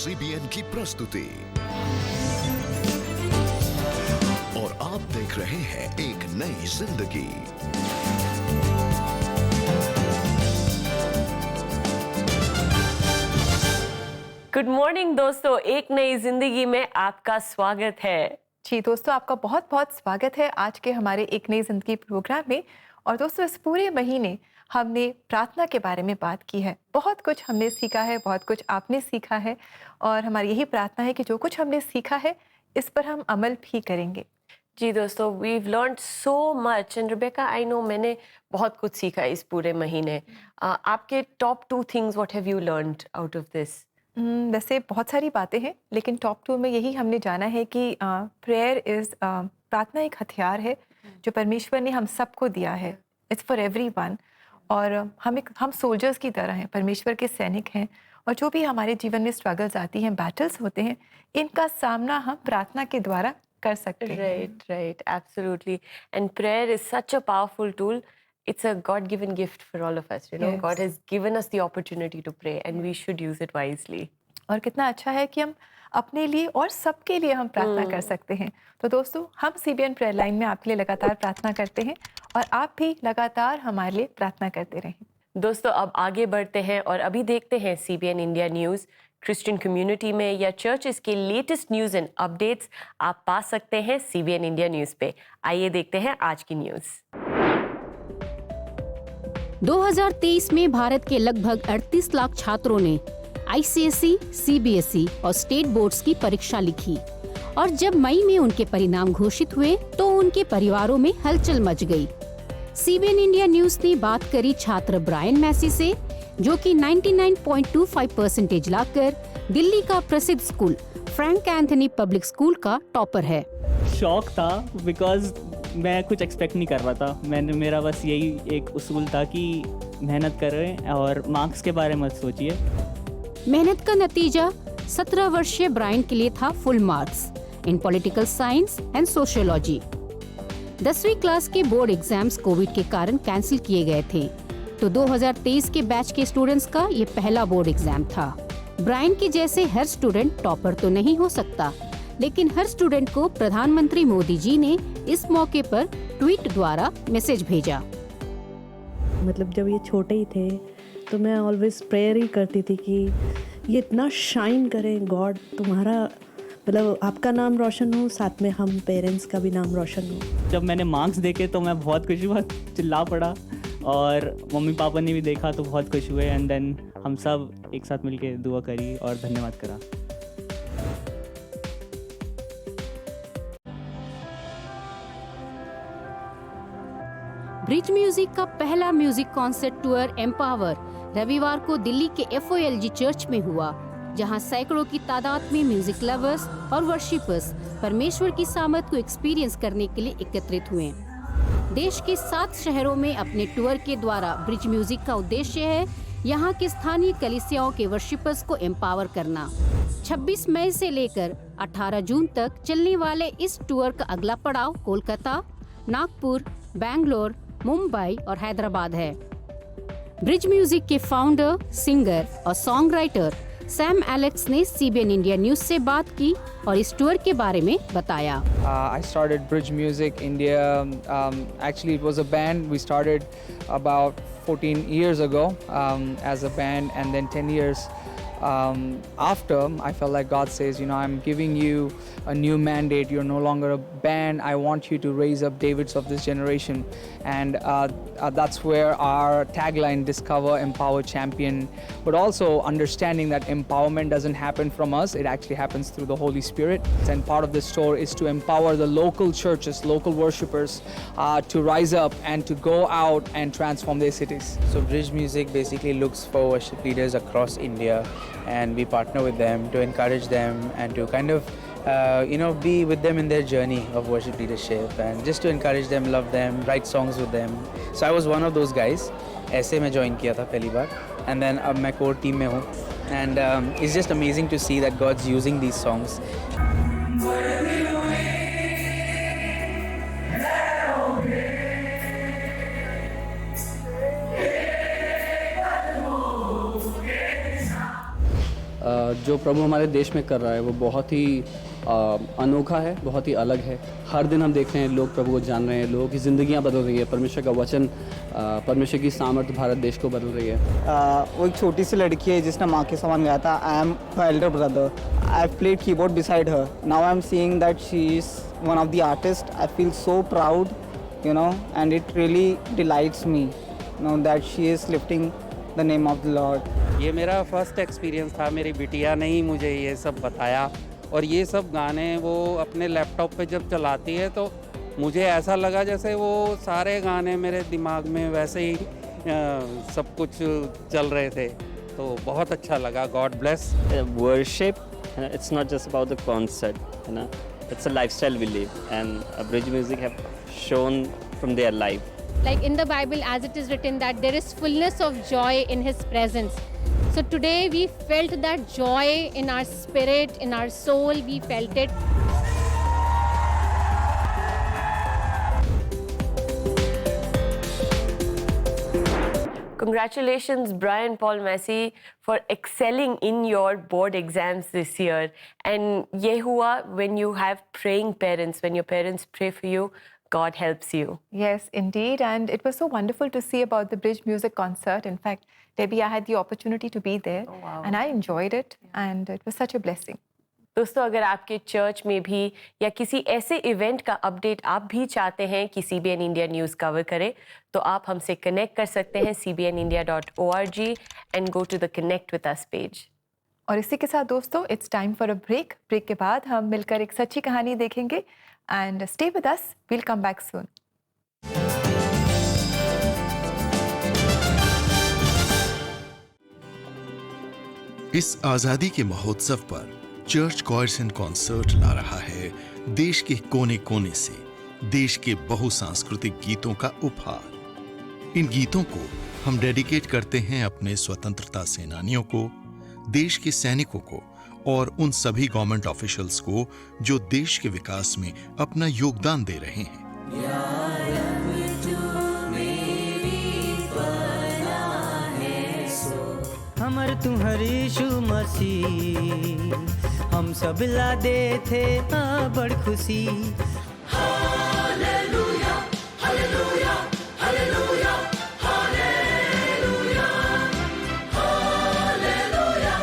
CBN की प्रस्तुति और आप देख रहे हैं एक नई जिंदगी। गुड मॉर्निंग दोस्तों, एक नई जिंदगी में आपका स्वागत है। जी दोस्तों, आपका बहुत बहुत स्वागत है आज के हमारे एक नई जिंदगी प्रोग्राम में। और दोस्तों, इस पूरे महीने हमने प्रार्थना के बारे में बात की है। बहुत कुछ हमने सीखा है, बहुत कुछ आपने सीखा है, और हमारी यही प्रार्थना है कि जो कुछ हमने सीखा है इस पर हम अमल भी करेंगे। जी दोस्तों, we've learned so much and Rebecca, I know मैंने बहुत कुछ सीखा इस पूरे महीने। आपके top 2 things, what have you learned out of this? वैसे बहुत सारी बातें हैं, लेकिन टॉप 2 में यही हमने जाना है कि प्रेयर प्रार्थना एक हथियार है जो परमेश्वर ने हम सबको दिया है। It's for everyone. और हम सोल्जर्स की तरह हैं, परमेश्वर के सैनिक हैं, और जो भी हमारे जीवन में स्ट्रगल्स आती हैं, बैटल्स होते हैं, इनका सामना हम प्रार्थना के द्वारा कर सकते हैं। Right, absolutely. And prayer is such a powerful tool. It's a God-given gift for all of us. You know, Yes. God has given us the opportunity to pray, and we should use it wisely. और कितना अच्छा है कि हम अपने लिए और सबके लिए हम प्रार्थना कर सकते हैं। तो दोस्तों, हम CBN प्रेयर लाइन में आपके लिए लगातार प्रार्थना करते हैं, और आप भी लगातार हमारे लिए प्रार्थना करते रहें। दोस्तों, अब आगे बढ़ते हैं और अभी देखते हैं CBN India news. Christian community में या चर्चेस के लेटेस्ट न्यूज़ एंड अपडेट्स आप पा सकते हैं CBN इंडिया न्यूज़ पे। आइए देखते हैं आज की न्यूज़। 2023 में भारत के लगभग 38 लाख छात्रों ने ICSE, CBSE और स्टेट बोर्ड्स की परीक्षा लिखी, और जब मई में उनके परिणाम घोषित हुए तो उनके परिवारों में हलचल मच गई। CBN इंडिया न्यूज ने बात करी छात्र ब्रायन मैसी से, जो कि 99.25% लाकर दिल्ली का प्रसिद्ध school Frank Anthony public school का टॉपर है। शौक था बिकॉज मैं कुछ एक्सपेक्ट नहीं कर रहा था। मेरा बस यही एक उसूल था कि मेहनत करें और मार्क्स के बारे में सोचिए। मेहनत का नतीजा 17 वर्षीय ब्रायन के लिए था full marks in political science and sociology. 10वीं क्लास के बोर्ड एग्जाम्स कोविड के कारण कैंसिल किए गए थे, तो 2023 के बैच के स्टूडेंट्स का ये पहला बोर्ड एग्जाम था। ब्रायन के जैसे हर स्टूडेंट टॉपर तो नहीं हो सकता, लेकिन हर स्टूडेंट को प्रधानमंत्री मोदी जी ने इस मौके पर ट्वीट द्वारा मैसेज भेजा। मतलब जब ये छोटे ही थे तो मैं ऑलवेज प्रेयर ही करती थी कि ये इतना शाइन करें गॉड, तुम्हारा मतलब आपका नाम रोशन हो, साथ में हम पेरेंट्स का भी नाम रोशन हो। जब मैंने मार्क्स देखे तो मैं बहुत खुश हुआ, चिल्ला पड़ा, और मम्मी पापा ने भी देखा तो बहुत खुश हुए। एंड देन हम सब एक साथ मिलके दुआ करी और धन्यवाद करा। ब्रिज म्यूजिक का पहला म्यूजिक कॉन्सर्ट टूर एम्पावर रविवार को दिल्ली के FOLG चर्च में हुआ, जहां सैकड़ों की तादाद में म्यूजिक लवर्स और वर्शिपर्स परमेश्वर की सामर्थ को एक्सपीरियंस करने के लिए एकत्रित हुए। देश के 7 शहरों में अपने टूर के द्वारा ब्रिज म्यूजिक का उद्देश्य है यहाँ के स्थानीय कलीसियाओं के वर्शिपर्स को एम्पावर करना। 26 मई से लेकर 18 जून तक चलने वाले इस टूर का अगला पड़ाव कोलकाता, नागपुर, बैंगलोर, मुंबई और हैदराबाद है। ब्रिज म्यूजिक के फाउंडर, सिंगर और सॉन्ग राइटर सैम एलेक्स ने CBN इंडिया न्यूज से बात की और इस टूर के बारे में बताया। I started Bridge Music India. Actually, it was a band. We started about 14 years ago as a band, and then 10 years after, I felt like God says, you know, I'm giving you a new mandate. You're no longer a band. I want you to raise up Davids of this generation. And that's where our tagline, Discover, Empower, Champion, but also understanding that empowerment doesn't happen from us. It actually happens through the Holy Spirit. And part of this tour is to empower the local churches, local worshipers to rise up and to go out and transform their cities. So Bridge Music basically looks for worship leaders across India, and we partner with them to encourage them and to kind of be with them in their journey of worship leadership, and just to encourage them, love them, write songs with them. So I was one of those guys. ऐसे मैं join किया था पहली बार, and then अब मैं core team में हूँ, and it's just amazing to see that God's using these songs. जो प्रभु हमारे देश में कर रहा है वो बहुत ही अनोखा है, बहुत ही अलग है। हर दिन हम देख रहे हैं लोग प्रभु को जान रहे हैं, लोगों की ज़िंदगियां बदल रही है, परमेश्वर का वचन, परमेश्वर की सामर्थ्य भारत देश को बदल रही है। वो एक छोटी सी लड़की है जिसने माँ के समान गाया था, I am her Elder brother, I played keyboard beside her, now I am seeing that she is one of the artist, I feel so proud, you know, and it really delights me, you know, that she is lifting the name of the Lord. ये मेरा first experience था, मेरी बिटिया ने ही मुझे ये सब बताया, और ये सब गाने वो अपने लैपटॉप पे जब चलाती है तो मुझे ऐसा लगा जैसे वो सारे गाने मेरे दिमाग में वैसे ही सब कुछ चल रहे थे, तो बहुत अच्छा लगा। God bless. Worship, it's not just about the concert, you know, it's a lifestyle we live, and Bridge Music have shown from their life. Like in the Bible, as it is written that there is fullness of joy in His presence. So today we felt that joy in our spirit, in our soul, we felt it. Congratulations, Brian Paul Massey, for excelling in your board exams this year. And ye hua when you have praying parents, when your parents pray for you, God helps you. Yes, indeed. And it was so wonderful to see about the Bridge Music concert. In fact, Debbie, I had the opportunity to be there. Oh, wow. And I enjoyed it. And it was such a blessing. दोस्तों, अगर आपके church में भी या किसी ऐसे event का update आप भी चाहते हैं कि CBN इंडिया न्यूज़ कवर करे, तो आप हमसे कनेक्ट कर सकते हैं cbnindia.org and go to the Connect with Us page. और इसी के साथ दोस्तों, it's time for a break. Break के बाद हम मिलकर एक सच्ची कहानी देखेंगे। And stay with us, we'll come back soon. इस आजादी के महोत्सव पर चर्च कॉयर्स एंड कॉन्सर्ट ला रहा है देश के कोने कोने से देश के बहुसांस्कृतिक गीतों का उपहार। इन गीतों को हम डेडिकेट करते हैं अपने स्वतंत्रता सेनानियों को, देश के सैनिकों को और उन सभी गवर्नमेंट ऑफिशियल्स को जो देश के विकास में अपना योगदान दे रहे हैं। हमर तुम्हारी यीशु मसीह हम सब ला दे थे बड़ खुशी। Hallelujah hallelujah hallelujah hallelujah hallelujah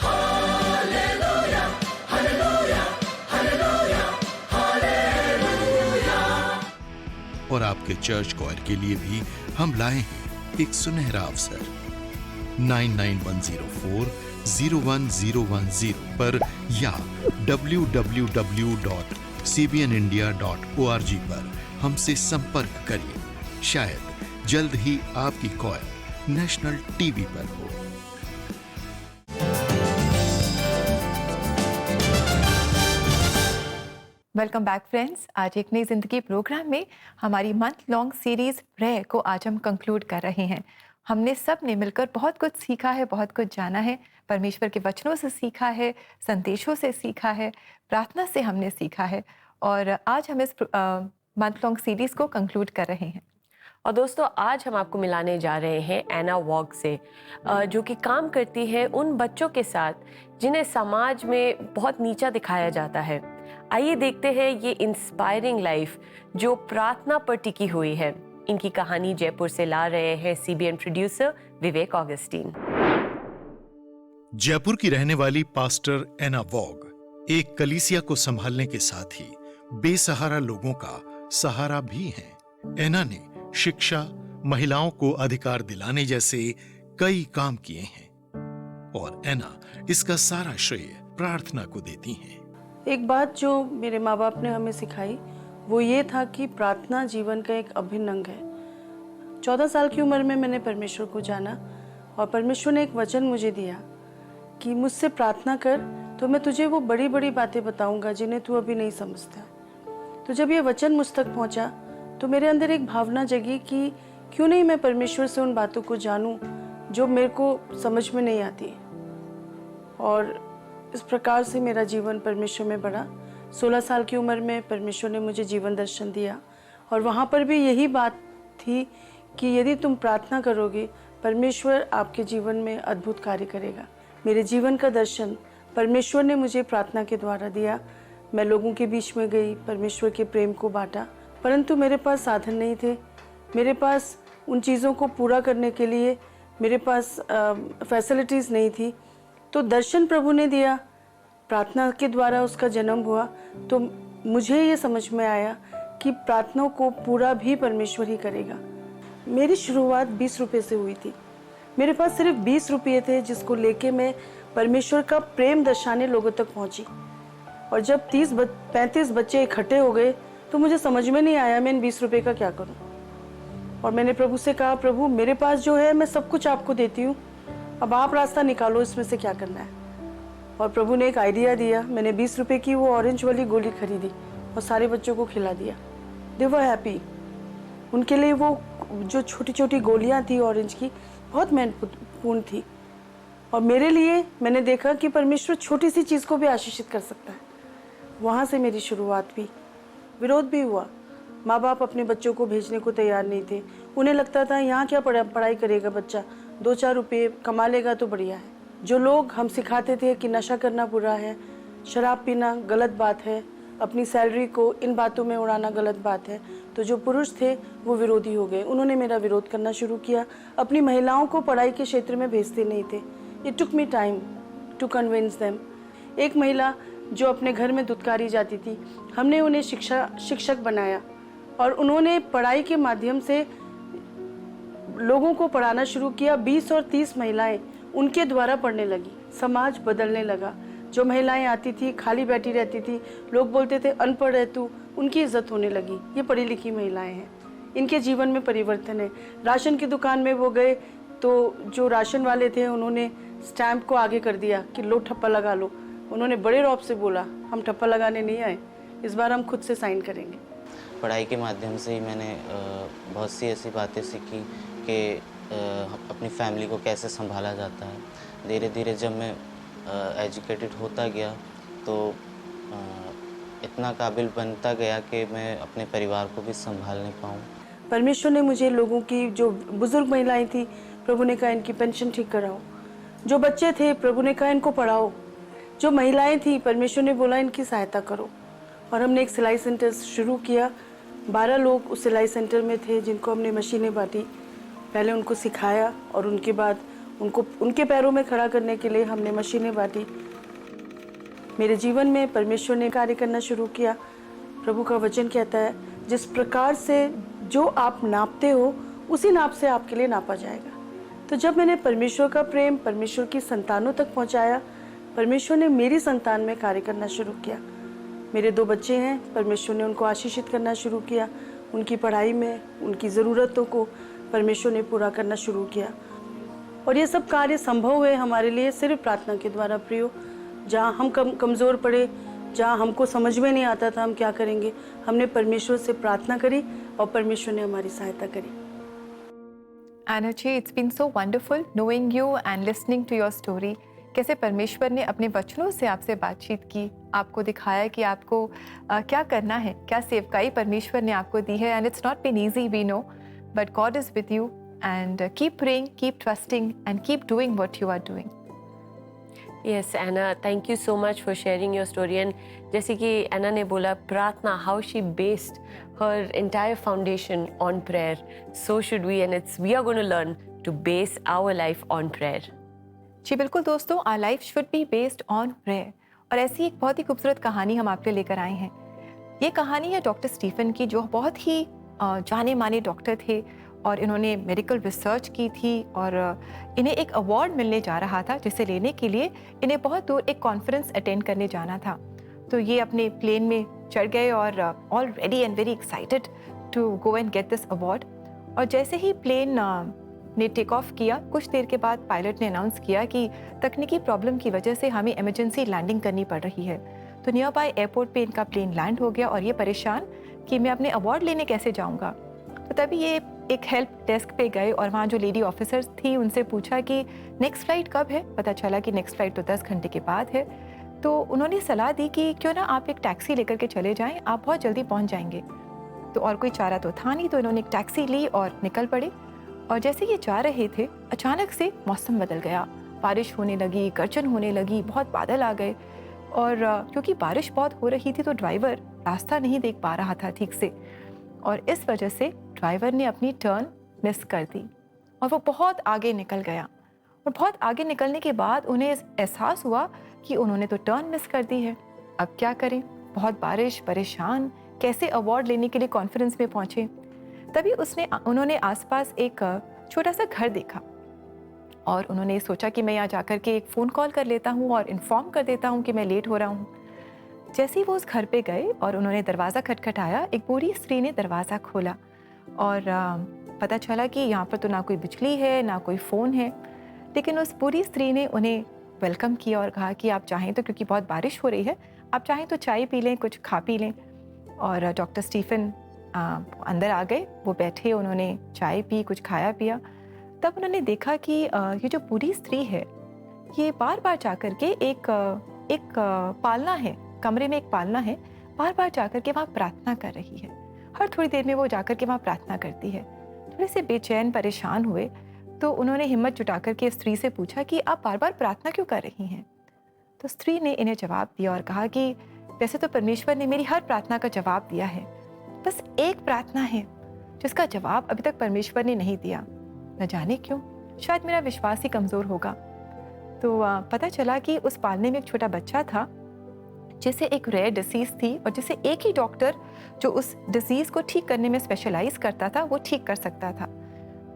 hallelujah hallelujah hallelujah hallelujah. और आपके चर्च कॉयर के लिए भी हम लाए हैं एक सुनहरा अवसर। 9910401010 पर या www.cbnindia.org पर हमसे संपर्क करिए। शायद जल्द ही आपकी कॉयर नेशनल टीवी पर हो। Welcome back friends. आज एक नई जिंदगी प्रोग्राम में हमारी मंथ लॉन्ग सीरीज प्रेयर को आज हम कंक्लूड कर रहे हैं। हमने सब ने मिलकर बहुत कुछ सीखा है, बहुत कुछ जाना है। परमेश्वर के वचनों से सीखा है, संदेशों से सीखा है, प्रार्थना से हमने सीखा है, और आज हम इस मंथ लॉन्ग सीरीज को कंक्लूड कर रहे हैं। और दोस्तों, आज हम आपको मिलाने जा रहे हैं एना वॉग से, जो कि काम करती है उन बच्चों के साथ जिन्हें समाज में बहुत नीचा दिखाया जाता है। आइए देखते हैं ये इंस्पायरिंग लाइफ जो प्रार्थना पर टिकी हुई है। इनकी कहानी जयपुर से ला रहे हैं CBN प्रोड्यूसर विवेक ऑगस्टीन। जयपुर की रहने वाली पास्टर एना वॉग एक कलीसिया को संभालने के साथ ही बेसहारा लोगों का सहारा भी हैं। एना ने शिक्षा, महिलाओं को अधिकार दिलाने जैसे कई काम किए हैं और एना इसका सारा श्रेय प्रार्थना को देती हैं। एक बात जो मेरे माँ बाप ने हमें सिखाई वो ये था कि प्रार्थना जीवन का एक अभिन्न अंग है। 14 साल की उम्र में मैंने परमेश्वर को जाना और परमेश्वर ने एक वचन मुझे दिया कि मुझसे प्रार्थना कर तो मैं तुझे वो बड़ी बड़ी बातें बताऊंगा जिन्हें तू अभी नहीं समझता। तो जब ये वचन मुझ तक पहुंचा तो मेरे अंदर एक भावना जगी कि क्यों नहीं मैं परमेश्वर से उन बातों को जानूं जो मेरे को समझ में नहीं आती। और इस प्रकार से मेरा जीवन परमेश्वर में बढ़ा। 16 साल की उम्र में परमेश्वर ने मुझे जीवन दर्शन दिया और वहाँ पर भी यही बात थी कि यदि तुम प्रार्थना करोगे परमेश्वर आपके जीवन में अद्भुत कार्य करेगा। मेरे जीवन का दर्शन परमेश्वर ने मुझे प्रार्थना के द्वारा दिया। मैं लोगों के बीच में गई, परमेश्वर के प्रेम को बांटा, परंतु मेरे पास साधन नहीं थे। मेरे पास उन चीज़ों को पूरा करने के लिए मेरे पास फैसिलिटीज़ नहीं थी। तो दर्शन प्रभु ने दिया, प्रार्थना के द्वारा उसका जन्म हुआ। तो मुझे ये समझ में आया कि प्रार्थना को पूरा भी परमेश्वर ही करेगा। मेरी शुरुआत 20 रुपये से हुई थी। मेरे पास सिर्फ 20 रुपये थे, जिसको लेके मैं परमेश्वर का प्रेम दर्शाने लोगों तक पहुंची। और जब 35 बच्चे इकट्ठे हो गए तो मुझे समझ में नहीं आया मैं इन 20 रुपये का क्या करूं। और मैंने प्रभु से कहा, प्रभु मेरे पास जो है मैं सब कुछ आपको देती हूँ, अब आप रास्ता निकालो, इसमें से क्या करना है। और प्रभु ने एक आइडिया दिया। मैंने 20 रुपये की वो ऑरेंज वाली गोली खरीदी और सारे बच्चों को खिला दिया। दे वर हैप्पी। उनके लिए वो जो छोटी छोटी गोलियां थी ऑरेंज की, बहुत महत्वपूर्ण थी। और मेरे लिए मैंने देखा कि परमेश्वर छोटी सी चीज़ को भी आशीषित कर सकता है। वहाँ से मेरी शुरुआत हुई। विरोध भी हुआ। माँ बाप अपने बच्चों को भेजने को तैयार नहीं थे। उन्हें लगता था यहाँ क्या पढ़ाई करेगा बच्चा, 2-4 रुपये कमा लेगा तो बढ़िया है। जो लोग हम सिखाते थे कि नशा करना बुरा है, शराब पीना गलत बात है, अपनी सैलरी को इन बातों में उड़ाना गलत बात है, तो जो पुरुष थे वो विरोधी हो गए। उन्होंने मेरा विरोध करना शुरू किया। अपनी महिलाओं को पढ़ाई के क्षेत्र में भेजते नहीं थे। It took me time to convince them. एक महिला जो अपने घर में दुत्कारी जाती थी, हमने उन्हें शिक्षक बनाया और उन्होंने पढ़ाई के माध्यम से लोगों को पढ़ाना शुरू किया। 20 और 30 महिलाएं उनके द्वारा पढ़ने लगी। समाज बदलने लगा। जो महिलाएं आती थी खाली बैठी रहती थी, लोग बोलते थे अनपढ़ है तू, उनकी इज्जत होने लगी। ये पढ़ी लिखी महिलाएं हैं, इनके जीवन में परिवर्तन है। राशन की दुकान में वो गए तो जो राशन वाले थे उन्होंने स्टैंप को आगे कर दिया कि लो ठप्पा लगा लो। उन्होंने बड़े रौब से बोला, हम ठप्पा लगाने नहीं आए, इस बार हम खुद से साइन करेंगे। पढ़ाई के माध्यम से ही मैंने बहुत सी ऐसी बातें सीखी कि अपनी फैमिली को कैसे संभाला जाता है। धीरे धीरे जब मैं एजुकेटेड होता गया तो इतना काबिल बनता गया कि मैं अपने परिवार को भी संभाल नहीं पाऊँ। परमेश्वर ने मुझे लोगों की, जो बुजुर्ग महिलाएं थी, प्रभु ने कहा इनकी पेंशन ठीक कराओ। जो बच्चे थे, प्रभु ने कहा इनको पढ़ाओ। जो महिलाएं थी, परमेश्वर ने बोला इनकी सहायता करो। और हमने एक सिलाई सेंटर शुरू किया। 12 लोग उस सिलाई सेंटर में थे जिनको हमने मशीनें बांटी। पहले उनको सिखाया और उनके बाद उनको उनके पैरों में खड़ा करने के लिए हमने मशीनें बांटी। मेरे जीवन में परमेश्वर ने कार्य करना शुरू किया। प्रभु का वचन कहता है, जिस प्रकार से जो आप नापते हो उसी नाप से आपके लिए नापा जाएगा। तो जब मैंने परमेश्वर का प्रेम परमेश्वर की संतानों तक पहुंचाया, परमेश्वर ने मेरी संतान में कार्य करना शुरू किया। मेरे 2 बच्चे हैं, परमेश्वर ने उनको आशीषित करना शुरू किया। उनकी पढ़ाई में उनकी ज़रूरतों को परमेश्वर ने पूरा करना शुरू किया। और ये सब कार्य संभव हुए हमारे लिए सिर्फ प्रार्थना के द्वारा। प्रियो, जहाँ हम कमज़ोर पड़े, जहाँ हमको समझ में नहीं आता था हम क्या करेंगे, हमने परमेश्वर से प्रार्थना करी और परमेश्वर ने हमारी सहायता करी। Anna ji, it's been so wonderful knowing you and listening to your story. कैसे परमेश्वर ने अपने वचनों से आपसे बातचीत की, आपको दिखाया कि आपको क्या करना है, क्या सेवकाई परमेश्वर ने आपको दी है। And it's not been easy, we know, but God is with you and keep praying, keep trusting and keep doing what you are doing. Yes, Anna, thank you so much for sharing your story. And जैसे कि Anna ने बोला, प्रार्थना, how she based her entire foundation on prayer. So should we, and we are going to learn to base our life on prayer. जी बिल्कुल दोस्तों, our life should be based on prayer. और ऐसी एक बहुत ही खूबसूरत कहानी हम आपके लेकर आए हैं। ये कहानी है डॉक्टर स्टीफन की, जो बहुत ही जाने माने डॉक्टर थे और इन्होंने मेडिकल रिसर्च की थी और इन्हें एक अवार्ड मिलने जा रहा था, जिसे लेने के लिए इन्हें बहुत दूर एक कॉन्फ्रेंस अटेंड करने जाना था। तो ये अपने प्लेन में चढ़ गए और all ready and very excited to go and get this award. और जैसे ही प्लेन ने टेक ऑफ किया, कुछ देर के बाद पायलट ने अनाउंस किया कि तकनीकी प्रॉब्लम की वजह से हमें इमरजेंसी लैंडिंग करनी पड़ रही है। तो नियर बाय एयरपोर्ट पे इनका प्लेन लैंड हो गया और ये परेशान कि मैं अपने अवार्ड लेने कैसे जाऊंगा। तो तभी ये एक हेल्प डेस्क पे गए और वहाँ जो लेडी ऑफिसर्स थी उनसे पूछा कि नेक्स्ट फ्लाइट कब है। पता चला कि नेक्स्ट फ्लाइट तो 10 घंटे के बाद है। तो उन्होंने सलाह दी कि क्यों ना आप एक टैक्सी लेकर के चले जाएं, आप बहुत जल्दी पहुँच जाएंगे। तो और कोई चारा तो था नहीं, तो इन्होंने एक टैक्सी ली और निकल पड़े। और जैसे ये जा रहे थे, अचानक से मौसम बदल गया, बारिश होने लगी, गर्जन होने लगी, बहुत बादल आ गए और क्योंकि बारिश बहुत हो रही थी तो ड्राइवर रास्ता नहीं देख पा रहा था ठीक से और इस वजह से ड्राइवर ने अपनी टर्न मिस कर दी और वो बहुत आगे निकल गया और बहुत आगे निकलने के बाद उन्हें एहसास हुआ कि उन्होंने तो टर्न मिस कर दी है। अब क्या करें? बहुत बारिश, परेशान, कैसे अवार्ड लेने के लिए कॉन्फ्रेंस में पहुंचे। तभी उन्होंने आसपास एक छोटा सा घर देखा और उन्होंने सोचा कि मैं यहाँ जाकर के एक फ़ोन कॉल कर लेता हूँ और इन्फॉर्म कर देता हूँ कि मैं लेट हो रहा हूँ। जैसे ही वो उस घर पे गए और उन्होंने दरवाज़ा खटखटाया, एक बूढ़ी स्त्री ने दरवाज़ा खोला और पता चला कि यहाँ पर तो ना कोई बिजली है ना कोई फ़ोन है, लेकिन उस बूढ़ी स्त्री ने उन्हें वेलकम किया और कहा कि आप चाहें तो, क्योंकि बहुत बारिश हो रही है, आप चाहें तो चाय पी लें, कुछ खा पी लें। और डॉक्टर स्टीफन अंदर आ गए, वो बैठे, उन्होंने चाय पी, कुछ खाया पिया। तब उन्होंने देखा कि ये जो बूढ़ी स्त्री है ये बार बार जाकर के एक पालना है, कमरे में एक पालना है, बार बार जाकर के वहाँ प्रार्थना कर रही है। हर थोड़ी देर में वो जाकर के वहाँ प्रार्थना करती है। थोड़े से बेचैन परेशान हुए तो उन्होंने हिम्मत जुटा करके स्त्री से पूछा कि आप बार बार प्रार्थना क्यों कर रही हैं? तो स्त्री ने इन्हें जवाब दिया और कहा कि वैसे तो परमेश्वर ने मेरी हर प्रार्थना का जवाब दिया है, बस एक प्रार्थना है जिसका जवाब अभी तक परमेश्वर ने नहीं दिया, न जाने क्यों, शायद मेरा विश्वास ही कमज़ोर होगा। तो पता चला कि उस पालने में एक छोटा बच्चा था जिसे एक रेयर डिसीज़ थी और जिसे एक ही डॉक्टर जो उस डिसीज़ को ठीक करने में स्पेशलाइज करता था वो ठीक कर सकता था।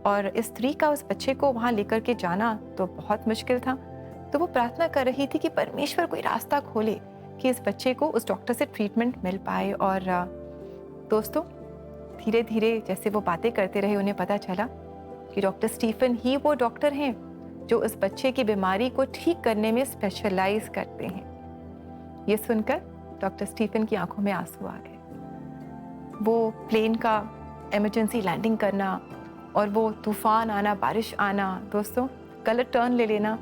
और इस स्त्री का उस बच्चे को वहाँ लेकर के जाना तो बहुत मुश्किल था। तो वो प्रार्थना कर रही थी कि परमेश्वर कोई रास्ता खोले कि इस बच्चे को उस डॉक्टर से ट्रीटमेंट मिल पाए। और दोस्तों, धीरे धीरे जैसे वो बातें करते रहे उन्हें पता चला कि डॉक्टर स्टीफन ही वो डॉक्टर हैं जो उस बच्चे की बीमारी को ठीक करने में स्पेशलाइज करते हैं। ये सुनकर डॉक्टर स्टीफन की आंखों में आंसू आ गए। वो प्लेन का इमरजेंसी लैंडिंग करना और वो तूफान आना, बारिश आना, दोस्तों गलत टर्न ले लेना,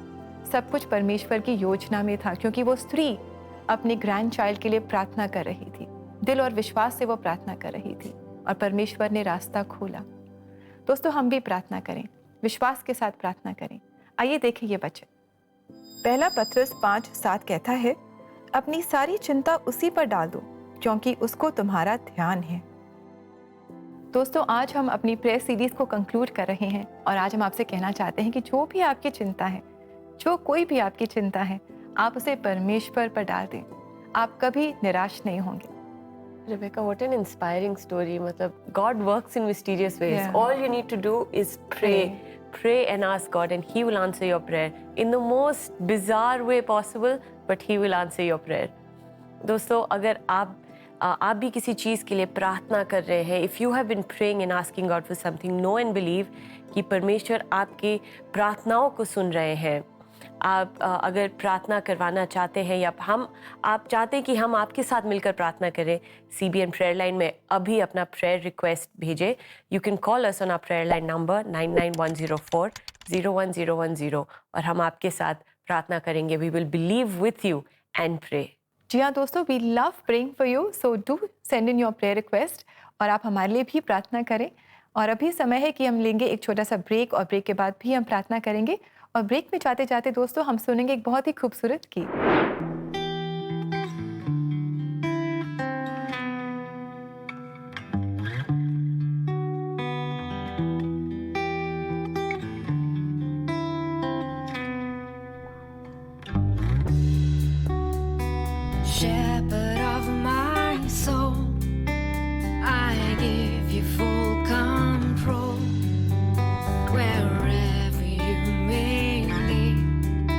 सब कुछ परमेश्वर की योजना में था, क्योंकि वो स्त्री अपने ग्रैंड चाइल्ड के लिए प्रार्थना कर रही थी, दिल और विश्वास से वो प्रार्थना कर रही थी और परमेश्वर ने रास्ता खोला। दोस्तों, हम भी प्रार्थना करें, विश्वास के साथ प्रार्थना करें। आइए देखें ये वचन। पहला पत्रस 5:7 कहता है, अपनी सारी चिंता उसी पर डाल दो क्योंकि उसको तुम्हारा ध्यान है। दोस्तों, आज हम अपनी प्रेयर सीरीज को कंक्लूड कर रहे हैं और आज हम आपसे कहना चाहते हैं कि जो भी आपकी चिंता है, जो कोई भी आपकी चिंता है, आप उसे परमेश्वर पर डाल दें, आप कभी निराश नहीं होंगे। Rebecca, what an inspiring story. मतलब God works in mysterious ways. Yeah. All you need to do is pray. Pray and ask God and He will answer your prayer in the most bizarre way possible, but He will answer your prayer. दोस्तों, अगर आप भी किसी चीज़ के लिए प्रार्थना कर रहे हैं, if you have been praying and asking God for something, know and believe कि परमेश्वर आपकी प्रार्थनाओं को सुन रहे हैं। आप अगर प्रार्थना करवाना चाहते हैं या आप चाहते हैं कि हम आपके साथ मिलकर प्रार्थना करें, CBN प्रेयर लाइन में अभी अपना प्रेयर रिक्वेस्ट भेजें। You can call us on our prayer line number 9910401010 और हम आपके साथ प्रार्थना करेंगे। We will believe with you and pray. जी हाँ दोस्तों, we love praying for you, so do send in your prayer request और आप हमारे लिए भी प्रार्थना करें। और अभी समय है कि हम लेंगे एक छोटा सा ब्रेक और ब्रेक के बाद भी हम प्रार्थना करेंगे। और ब्रेक में जाते जाते दोस्तों हम सुनेंगे एक बहुत ही खूबसूरत गीत। Shepherd of my soul, I give you full control. Wherever you may lead, I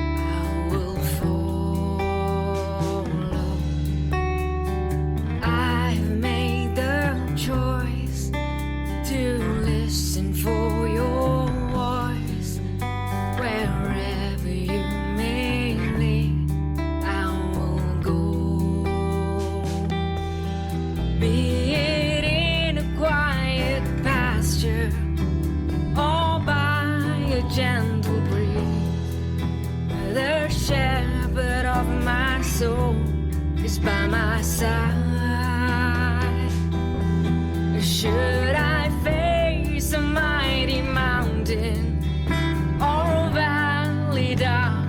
will follow. I've made the choice to listen for your voice. Wherever you may lead, I will go. Be it in a quiet pasture or by a gentle breeze, the shepherd of my soul is by my side. Should I face a mighty mountain or a valley dark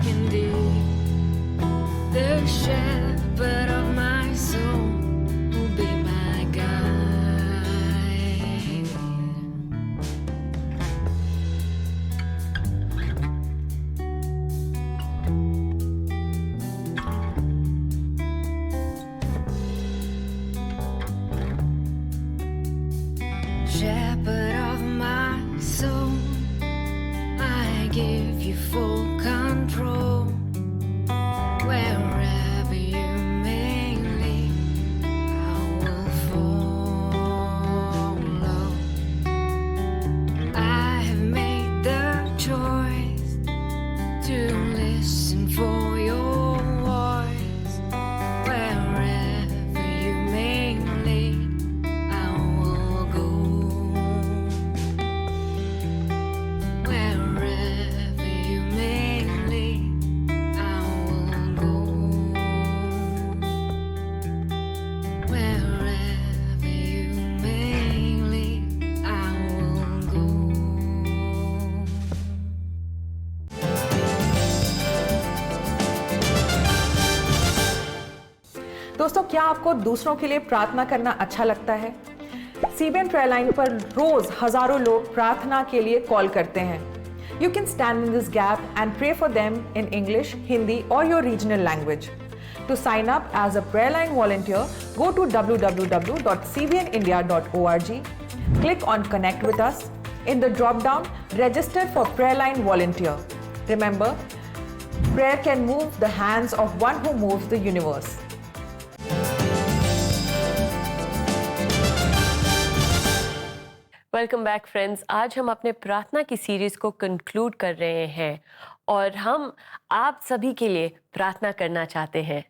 दोस्तों, क्या आपको दूसरों के लिए प्रार्थना करना अच्छा लगता है? CBN प्रेयर लाइन पर रोज हजारों लोग प्रार्थना के लिए कॉल करते हैं. You can stand in this gap and pray for them in English, Hindi or your regional language. To sign up as a prayer line volunteer, go to www.cbnindia.org. Click on Connect with us. In the drop-down, register for prayer line volunteer. Remember, prayer can move the hands of one who moves the universe. Welcome back friends. आज हम अपने प्रार्थना की series को conclude कर रहे हैं और हम आप सभी के लिए प्रार्थना करना चाहते हैं।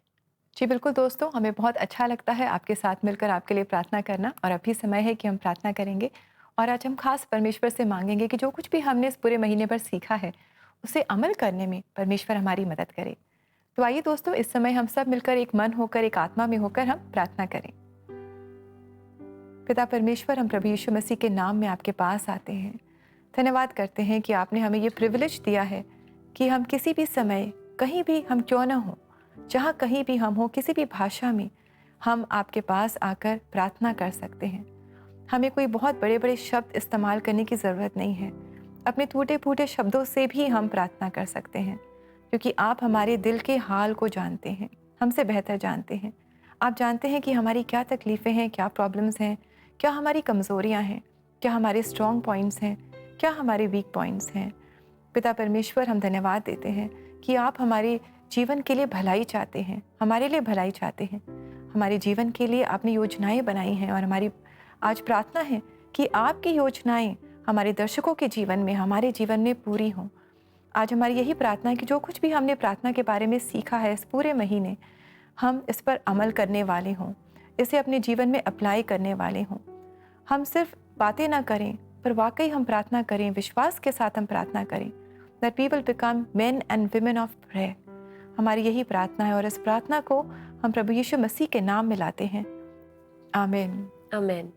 जी बिल्कुल दोस्तों, हमें बहुत अच्छा लगता है आपके साथ मिलकर आपके लिए प्रार्थना करना, और अभी समय है कि हम प्रार्थना करेंगे। और आज हम खास परमेश्वर से मांगेंगे कि जो कुछ भी हमने इस पूरे महीने पर सीखा है उसे अमल करने में परमेश्वर हमारी मदद करे। तो आइए दोस्तों, इस समय हम सब मिलकर एक मन होकर, एक आत्मा में होकर हम प्रार्थना करें। पिता परमेश्वर, हम प्रभु यीशु मसीह के नाम में आपके पास आते हैं। धन्यवाद करते हैं कि आपने हमें ये प्रिविलेज दिया है कि हम किसी भी समय, कहीं भी हम क्यों ना हो, जहाँ कहीं भी हम हो, किसी भी भाषा में हम आपके पास आकर प्रार्थना कर सकते हैं। हमें कोई बहुत बड़े बड़े शब्द इस्तेमाल करने की ज़रूरत नहीं है। अपने टूटे फूटे शब्दों से भी हम प्रार्थना कर सकते हैं, क्योंकि आप हमारे दिल के हाल को जानते हैं, हमसे बेहतर जानते हैं। आप जानते हैं कि हमारी क्या तकलीफ़ें हैं, क्या प्रॉब्लम्स हैं, क्या हमारी कमज़ोरियाँ हैं, क्या हमारे स्ट्रॉन्ग पॉइंट्स हैं, क्या हमारे वीक पॉइंट्स हैं। पिता परमेश्वर, हम धन्यवाद देते हैं कि आप हमारे जीवन के लिए भलाई चाहते हैं, हमारे लिए भलाई चाहते हैं। हमारे जीवन के लिए आपने योजनाएं बनाई हैं, और हमारी आज प्रार्थना है कि आपकी योजनाएं हमारे दर्शकों के जीवन में, हमारे जीवन में पूरी हों। आज हमारी यही प्रार्थना है कि जो कुछ भी हमने प्रार्थना के बारे में सीखा है इस पूरे महीने, हम इस पर अमल करने वाले हों, इसे अपने जीवन में अप्लाई करने वाले हों। हम सिर्फ बातें ना करें, पर वाकई हम प्रार्थना करें, विश्वास के साथ हम प्रार्थना करें, that we will become men and women of prayer. हमारी यही प्रार्थना है, और इस प्रार्थना को हम प्रभु यीशु मसीह के नाम में लाते हैं। आमीन। आमीन।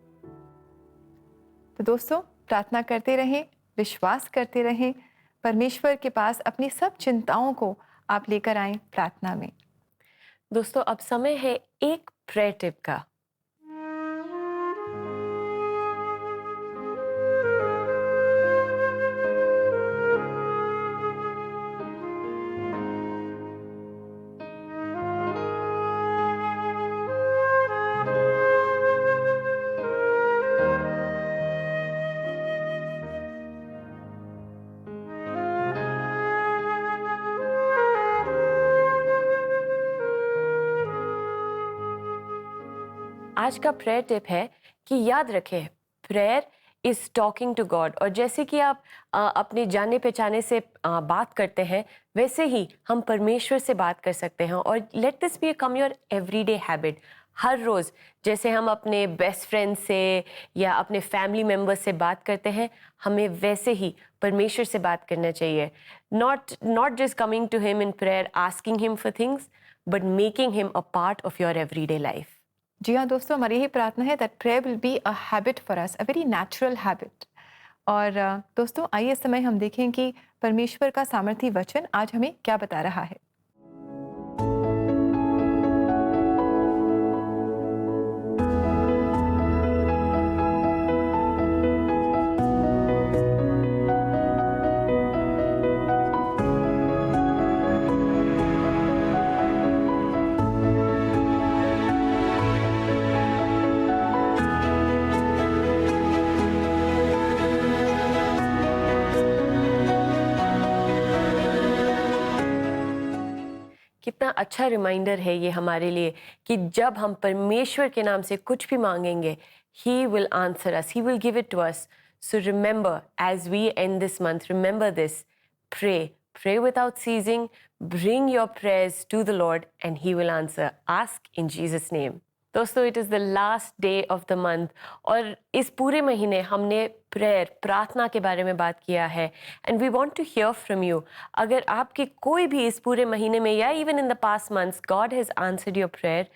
तो दोस्तों, प्रार्थना करते रहें, विश्वास करते रहें। परमेश्वर के पास अपनी सब चिंताओं को आप लेकर आएं प्रार्थना में। दोस्तों, अब समय है एक प्रेयर टिप का। आज का प्रेयर टिप है कि याद रखें, prayer is talking to God. और जैसे कि आप अपने जाने पहचाने से बात करते हैं, वैसे ही हम परमेश्वर से बात कर सकते हैं। और let this become your everyday habit. हर रोज़ जैसे हम अपने बेस्ट फ्रेंड से या अपने फैमिली मेम्बर्स से बात करते हैं, हमें वैसे ही परमेश्वर से बात करना चाहिए। Not just coming to him in prayer, asking him for things, but making him a part of your everyday life. जी हाँ दोस्तों, हमारी यही प्रार्थना है that prayer will be a habit for us, a very natural habit. और दोस्तों, आइए इस समय हम देखें कि परमेश्वर का सामर्थी वचन आज हमें क्या बता रहा है। कितना अच्छा रिमाइंडर है ये हमारे लिए कि जब हम परमेश्वर के नाम से कुछ भी मांगेंगे, He will answer us, He will give it to us. So remember, as we end this month, remember this, pray without ceasing, bring your prayers to the Lord and He will answer. Ask in Jesus' name. दोस्तों, it is the last day of the month, और इस पूरे महीने हमने प्रार्थना के बारे में बात किया है। And we want to hear from you. अगर आपकी कोई भी इस पूरे महीने में या even in the past months God has answered your prayer,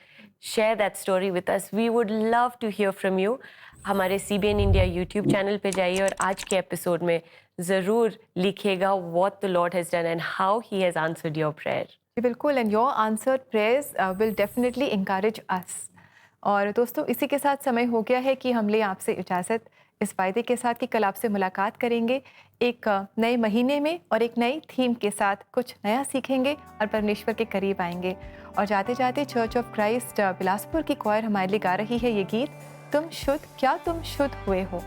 share that story with us. We would love to hear from you. हमारे CBN इंडिया यूट्यूब चैनल पे जाइए और आज के एपिसोड में ज़रूर लिखिएगा what the Lord has done and how he has answered your prayer. जी बिल्कुल, and your answered prayers will definitely encourage us. और दोस्तों, इसी के साथ समय हो गया है कि हम ले आपसे इजाज़त, इस वायदे के साथ कि कल आपसे मुलाकात करेंगे एक नए महीने में और एक नई थीम के साथ। कुछ नया सीखेंगे और परमेश्वर के करीब आएंगे। और जाते जाते चर्च ऑफ क्राइस्ट बिलासपुर की क्वायर हमारे लिए गा रही है ये गीत, तुम शुद्ध, क्या तुम शुद्ध हुए हो।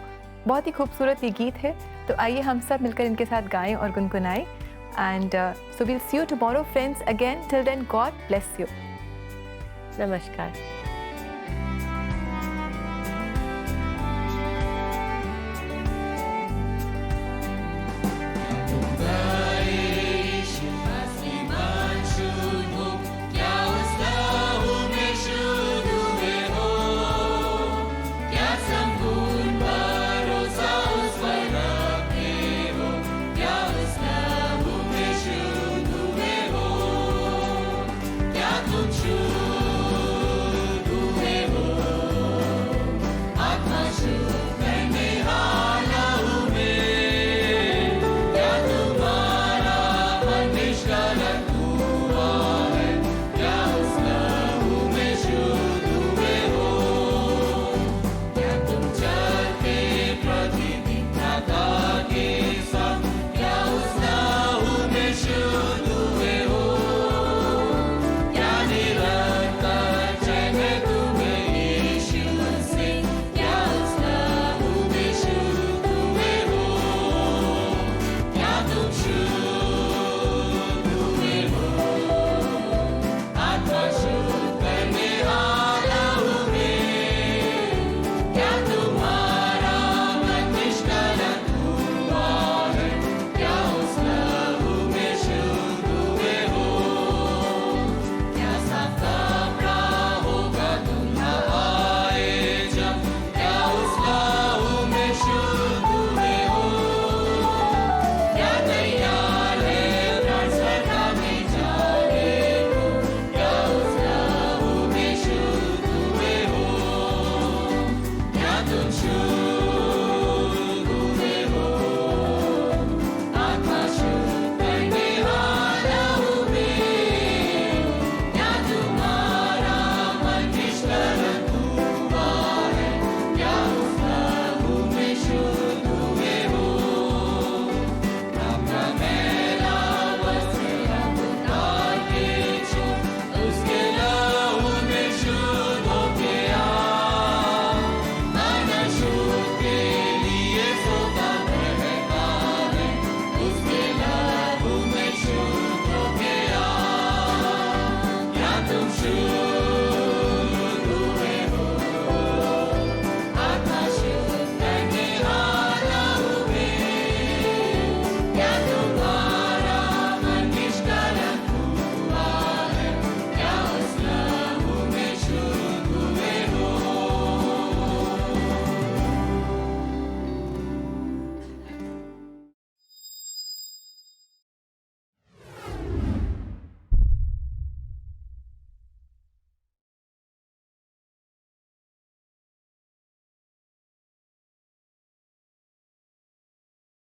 बहुत ही खूबसूरत ये गीत है, तो आइए हम सब मिलकर इनके साथ गाएं और गुनगुनाएं। And so will see you tomorrow friends again. Till then, God bless you. नमस्कार। True.